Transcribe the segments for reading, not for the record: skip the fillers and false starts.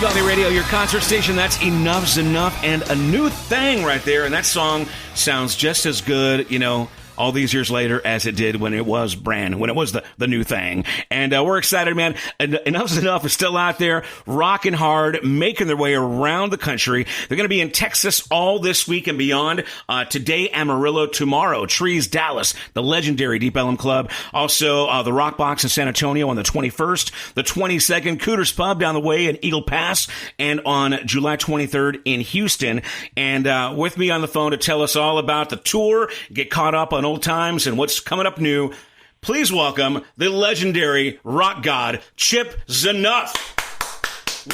Valley Radio, your concert station. That's Enuff Z'Nuff and a new thing right there. And that song sounds just as good, all these years later as it did when it was the new thing. And we're excited, man. Enuff Z'Nuff is still out there rocking hard, making their way around the country. They're going to be in Texas all this week and beyond. Today, Amarillo. Tomorrow, Trees, Dallas, the legendary Deep Ellum Club. Also, the Rock Box in San Antonio on the 21st. The 22nd, Cooters Pub down the way in Eagle Pass. And on July 23rd in Houston. And with me on the phone to tell us all about the tour, get caught up on old times and what's coming up new, please welcome the legendary rock god, Chip Z'Nuff.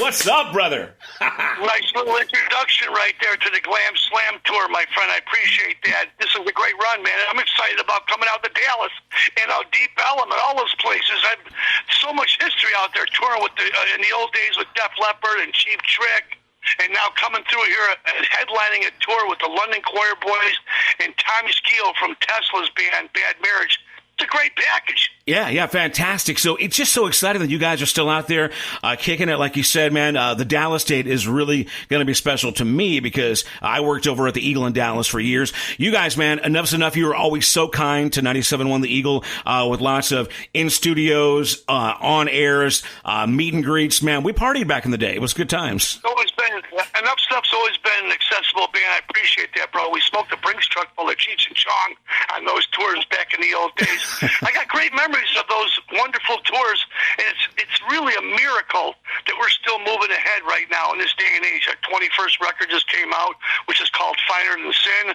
What's up, brother? Nice little introduction right there to the Glam Slam Tour, my friend. I appreciate that. This is a great run, man. I'm excited about coming out to Dallas and Deep Ellum and all those places. I've so much history out there touring with in the old days with Def Leppard and Cheap Trick. And now coming through here, headlining a tour with the London Quireboys and Tommy Skeoch from Tesla's band, Bad Marriage. It's a great package. Yeah, fantastic. So it's just so exciting that you guys are still out there kicking it. Like you said, man, the Dallas date is really going to be special to me because I worked over at the Eagle in Dallas for years. You guys, man, Enuff Z'Nuff, you were always so kind to 97.1 The Eagle with lots of in-studios, on-airs, meet and greets. Man, we partied back in the day. It was good times. Enuff Z'Nuff's always been an accessible band. I appreciate that, bro. We smoked a Brinks truck full of Cheech and Chong on those tours back in the old days. I got great memories of those wonderful tours, and it's really a miracle that we're still moving ahead right now in this day and age. Our 21st record just came out, which is called Finer Than Sin.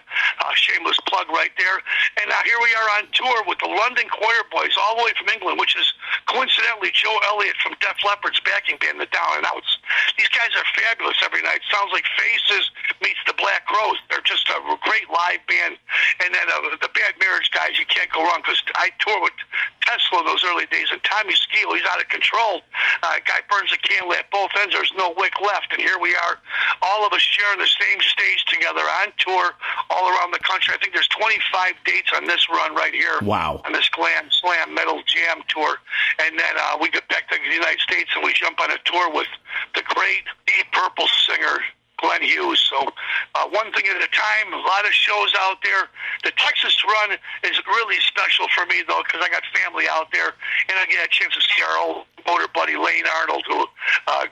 Shameless plug right there. And now here we are on tour with the London Quireboys, all the way from England, which is coincidentally Joe Elliott from Def Leppard's backing band, the Down and Outs. These guys are fabulous every night. Sounds like Faces meets the Black Rose. They're just a great live band. And then the Bad Marriage guys, you can't go wrong, because I toured with Tesla in those early days, and Tommy Skeoch, he's out of control. Guy burns a candle at both ends. There's no wick left. And here we are, all of us sharing the same stage together on tour all around the country. I think there's 25 dates on this run right here. Wow. On this Glam Slam Metal Jam Tour. And then we get back to the United States and we jump on a tour with the great Deep Purple singer, Glenn Hughes. So one thing at a time, a lot of shows out there. The Texas run is really special for me, though, because I got family out there, and I get a chance to see our old motor buddy, Lane Arnold, who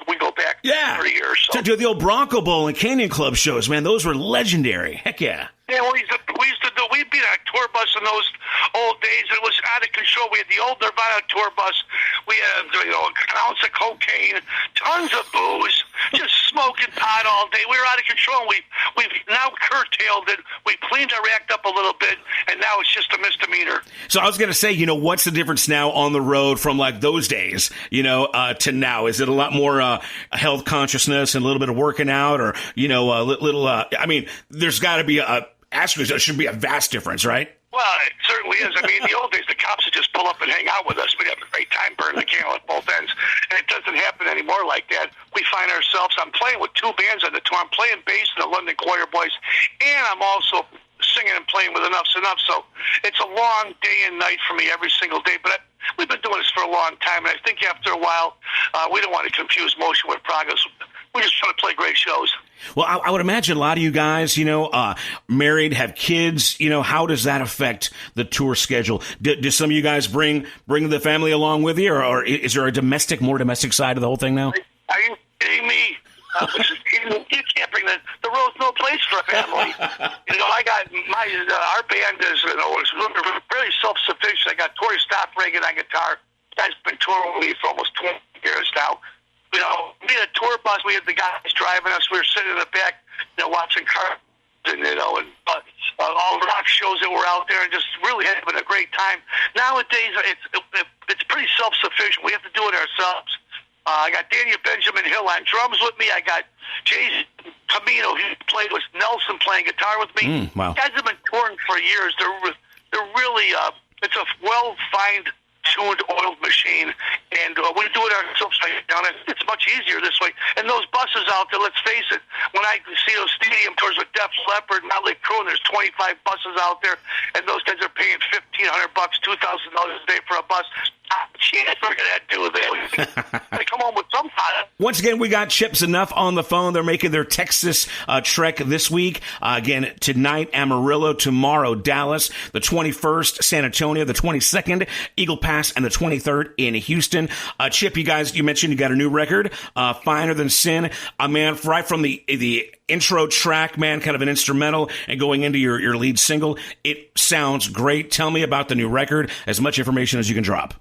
we go back 30 years. So. To the old Bronco Bowl and Canyon Club shows, man, those were legendary. Heck yeah. Yeah, we'd be on a tour bus in those old days. It was out of control. We had the old Nirvana tour bus. We had an ounce of cocaine, tons of booze, just smoking pot all day. We were out of control. We've now curtailed it. We cleaned our act up a little bit, and now it's just a misdemeanor. So I was going to say, what's the difference now on the road from like those days, to now? Is it a lot more health consciousness and a little bit of working out, or I mean, there's got to be actually, there should be a vast difference, right? Well, it certainly is. I mean, in the old days, the cops would just pull up and hang out with us. We'd have a great time burning the candle at both ends. And it doesn't happen anymore like that. We find ourselves, I'm playing with two bands on the tour. I'm playing bass in the London Quireboys, and I'm also singing and playing with Enuff Z'Nuff. So it's a long day and night for me every single day. But we've been doing this for a long time, and I think after a while, we don't want to confuse motion with progress. We just try to play great shows. Well, I would imagine a lot of you guys, married, have kids. How does that affect the tour schedule? Do some of you guys bring the family along with you, or is there a more domestic side of the whole thing now? Are you kidding me? You can't bring the road's no place for a family. I got our band is really self-sufficient. I got Tori Stoffregan on guitar. Guy's been touring with me for almost 20 years now. We had a tour bus. We had the guys driving us. We were sitting in the back, watching cars and all the rock shows that were out there, and just really having a great time. Nowadays, it's pretty self-sufficient. We have to do it ourselves. I got Daniel Benjamin Hill on drums with me. I got Jason Camino, who played with Nelson, playing guitar with me. Wow. Guys have been touring for years. They're really it's a well-fined, tuned, oiled machine, and we do it ourselves. It's much easier this way. And those buses out there, let's face it, when I see those stadium tours with Def Leppard, Motley Crue, and there's 25 buses out there, and those guys are paying $1,500, $2,000 a day for a bus. Shit, we're going to do that. They come home with some kind of. Once again, we got Chip Z'Nuff on the phone. They're making their Texas trek this week. Again, tonight, Amarillo. Tomorrow, Dallas. The 21st, San Antonio. The 22nd, Eagle Pass. And the 23rd in Houston. Chip, you mentioned you got a new record, Finer Than Sin. Man, right from the intro track, man, kind of an instrumental, and going into your lead single, it sounds great. Tell me about the new record, as much information as you can drop.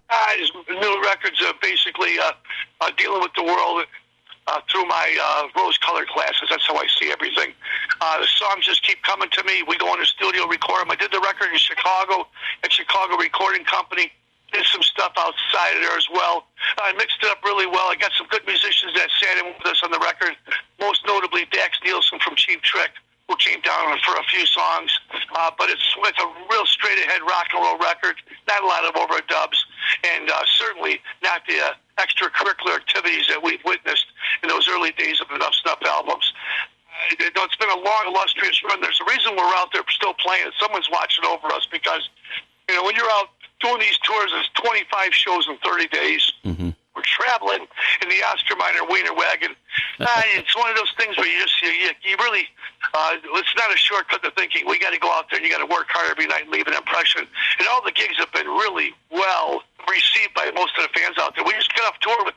The new records are basically dealing with the world through my rose-colored glasses. That's how I see everything. The songs just keep coming to me. We go in the studio, record them. I did the record in Chicago, at Chicago Recording Company. Did some stuff outside of there as well. I mixed it up really well. I got some good musicians that sat in with us on the record, most notably Dax Nielsen from Cheap Trick, who came down for a few songs. But it's a real straight-ahead rock and roll record, not a lot of overdubs, and certainly not the extracurricular activities that we've witnessed in those early days of Enuff Z'Nuff albums. It's been a long, illustrious run. There's a reason we're out there still playing it. Someone's watching over us because, when you're out doing these tours, there's 25 shows in 30 days. Mm-hmm. We're traveling in the Ostermeyer Wiener wagon. It's one of those things where you really, it's not a shortcut to thinking. We got to go out there and you got to work hard every night and leave an impression. And all the gigs have been really well received by most of the fans out there. We just got off tour with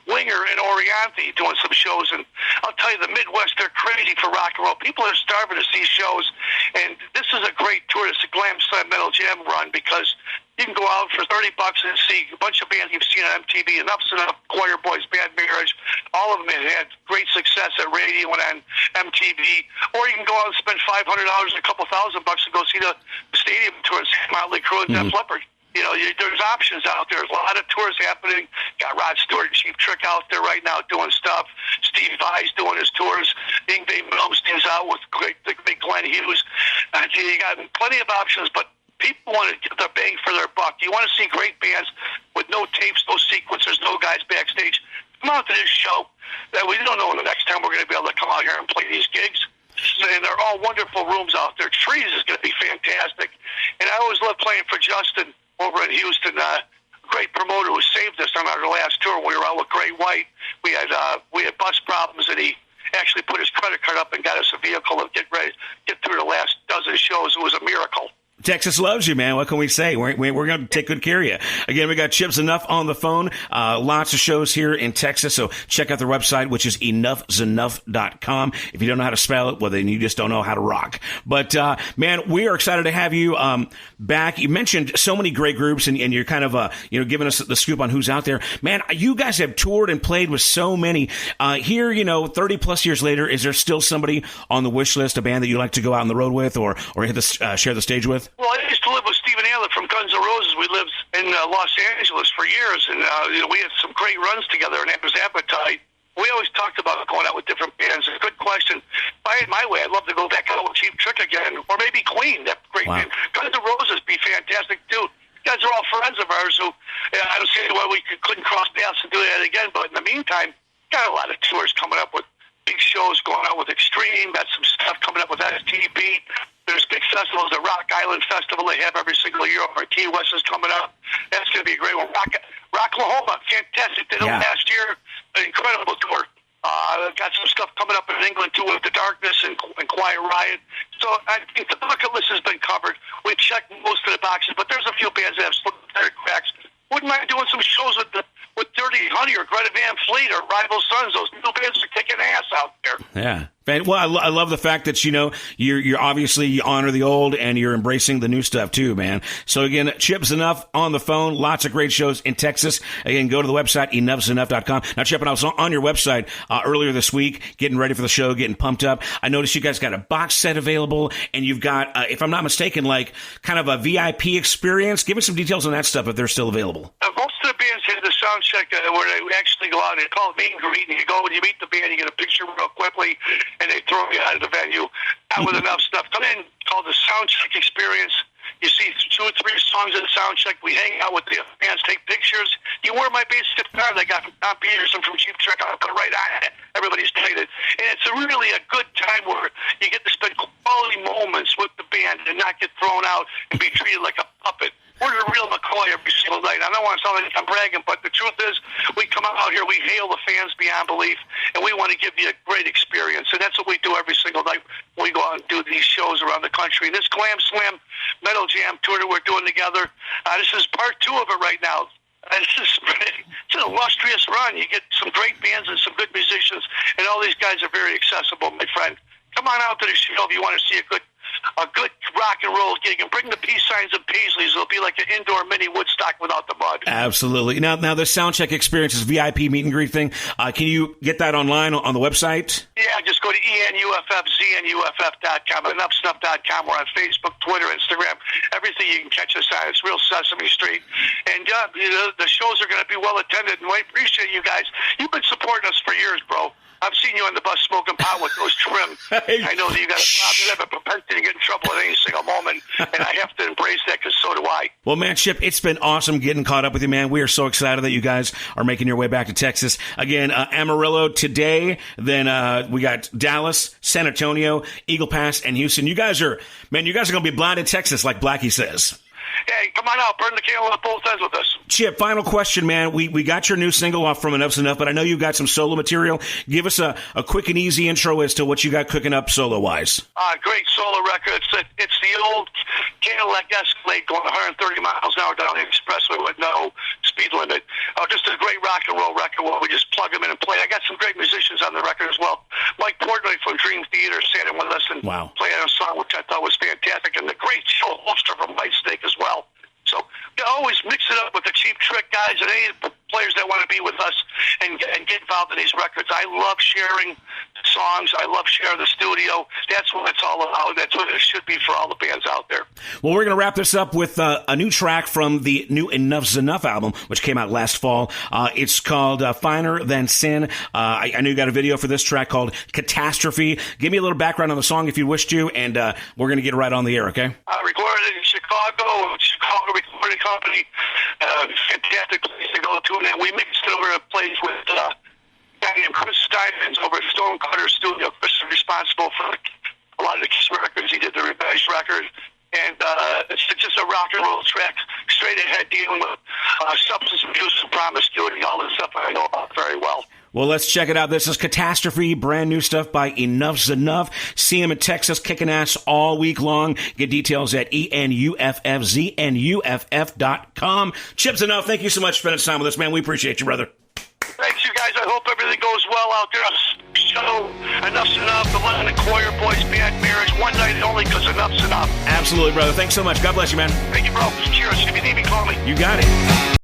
Winger and Orianthi doing some shows, and I'll tell you, the Midwest, they're crazy for rock and roll. People are starving to see shows, and this is a great tour. It's a Glam Slam Metal Jam run because you can go out for $30 and see a bunch of bands you've seen on MTV, Enuff Z'Nuff, Quireboys, Bad Marriage. All of them have had great success at radio and on MTV. Or you can go out and spend $500 and a couple $1,000 and go see the stadium tour and see Motley Crue and Def Leppard. There's options out there. There's a lot of tours happening. Got Rod Stewart and Cheap Trick out there right now doing stuff. Steve Vai's doing his tours. Yngwie Malmsteen's out with the big Glenn Hughes. You got plenty of options, but people want to get their bang for their buck. You want to see great bands with no tapes, no sequencers, no guys backstage. Come out to this show. That we don't know when the next time we're going to be able to come out here and play these gigs. And they're all wonderful rooms out there. Trees is going to be fantastic. And I always love playing for Justin over in Houston. Great promoter who saved us on our last tour. We were out with Great White. We had bus problems, and he actually put his credit card up and got us a vehicle to get through the last dozen shows. It was a miracle. Texas loves you, man. What can we say? We're going to take good care of you. Again, we got Chip Z'Nuff on the phone. Lots of shows here in Texas, so check out the website, which is EnuffZ'Nuff.com. If you don't know how to spell it, well, then you just don't know how to rock. But, man, we are excited to have you back. You mentioned so many great groups, and you're kind of, giving us the scoop on who's out there. Man, you guys have toured and played with so many. Here, 30-plus years later, is there still somebody on the wish list, a band that you like to go out on the road with or share the stage with? Well, I used to live with Steven Adler from Guns N' Roses. We lived in Los Angeles for years, and we had some great runs together, and it was Appetite. We always talked about going out with different bands. It's a good question. If I had my way, I'd love to go back out with Cheap Trick again, or maybe Queen, that great band. Guns N' Roses be fantastic, too. You guys are all friends of ours who, I don't see why we couldn't cross paths and do that again, but in the meantime, got a lot of tours coming up with big shows going out with Extreme, got some stuff coming up with STB. There's big festivals, the Rock Island Festival they have every single year over at Key West is coming up. That's going to be a great one. Rocklahoma, fantastic. They did last year, an incredible tour. Got some stuff coming up in England, too, with The Darkness and Quiet Riot. So I think the bucket list has been covered. We've checked most of the boxes, but there's a few bands that have slipped their cracks. Wouldn't mind doing some shows with Dirty Honey or Greta Van Fleet or Rival Sons. Those new bands are kicking ass out there. Yeah. Well, I love the fact that, you're obviously you honor the old and you're embracing the new stuff too, man. So again, Chip Z'Nuff on the phone. Lots of great shows in Texas. Again, go to the website, EnuffZ'Nuff.com. Now, Chip, and I was on your website earlier this week, getting ready for the show, getting pumped up. I noticed you guys got a box set available, and you've got, if I'm not mistaken, like kind of a VIP experience. Give me some details on that stuff if they're still available. Most of the bands have the sound check where they actually go out and call it meet and greet, and you go and you meet the band, you get a picture real quickly, and they throw you out of the venue. Out with Enuff Z'Nuff. Come in, called the sound check experience. You see 2 or 3 songs in the sound check. We hang out with the fans, take pictures. You wear my bass guitar that I got from Tom Peterson from Cheap Trick. I put it right on it. Everybody's played it. And it's really a good time where you get to spend quality moments with the band and not get thrown out and be treated like a puppet. We're the real McCoy every single night. I don't want to sound like I'm bragging, but the truth is, we come out here, we hail the fans beyond belief, and we want to give you a great experience. And that's what we do every single night when we go out and do these shows around the country. And this Glam Slam Metal Jam Tour that we're doing together, this is part 2 of it right now. And it's an illustrious run. You get some great bands and some good musicians, and all these guys are very accessible, my friend. Come on out to the show if you want to see a good rock and roll gig, and bring the peace signs and Paisleys. It'll be like an indoor mini Woodstock without the mud. Absolutely. Now the Soundcheck Experience is VIP meet and greet thing. Can you get that online on the website? Yeah, just go to ENUFF, ZNUFF.com, We're on Facebook, Twitter, Instagram, everything you can catch us on. It's real Sesame Street. And the shows are going to be well attended, and we appreciate you guys. You've been supporting us for years, bro. I've seen you on the bus smoking pot with those trim. I know that you got a propensity to get in trouble at any single moment, and I have to embrace that because so do I. Well, man, Chip, it's been awesome getting caught up with you, man. We are so excited that you guys are making your way back to Texas. Again, Amarillo today, then we got Dallas, San Antonio, Eagle Pass, and Houston. You guys are going to be blind in Texas, like Blackie says. Hey, come on out. Burn the candle at both ends with us. Chip, final question, man. We got your new single off from Enuff Z'Nuff, but I know you got some solo material. Give us a quick and easy intro as to what you got cooking up solo-wise. Great solo record. It's the old Cadillac Escalade going 130 miles an hour down the expressway with no speed limit. Just a great rock and roll record where we just plug them in and play. I got some great musicians on the record as well. Mike Portnoy from Dream Theater sat in with us and played a song, which I thought was fantastic. And the great Joe Holster from Whitesnake as well. So you always mix it up with the Cheap Trick guys and any players that want to be with us and get involved in these records. I love sharing songs. I love sharing the studio. That's what it's all about. That's what it should be for all the bands out there. Well, we're going to wrap this up with a new track from the new Enuff Z'Nuff album, which came out last fall. It's called Finer Than Sin. I know you got a video for this track called Catastrophe. Give me a little background on the song if you wish to, and we're going to get right on the air, okay? I recorded it in Chicago Recording Company. Fantastic place to go to. And we mixed it over a place with a guy named Chris Steinmans over at Stonecutter Studio. Chris is responsible for a lot of the Kiss records. He did the Revenge record. And it's just a rock and roll track, straight ahead, dealing with substance abuse and promiscuity, all this stuff I know about very well. Well, let's check it out. This is Catastrophe, brand new stuff by Enuff Z'Nuff. See him in Texas, kicking ass all week long. Get details at ENUFF, Chip Z'Nuff, thank you so much for spending time with us, man. We appreciate you, brother. Thanks, you guys. I hope everything goes well out there. Show Enuff Z'Nuff, the London Quireboys band marriage, one night only because Enuff Z'Nuff. Absolutely, brother. Thanks so much. God bless you, man. Thank you, bro. Cheers. If you need me, call me. You got it.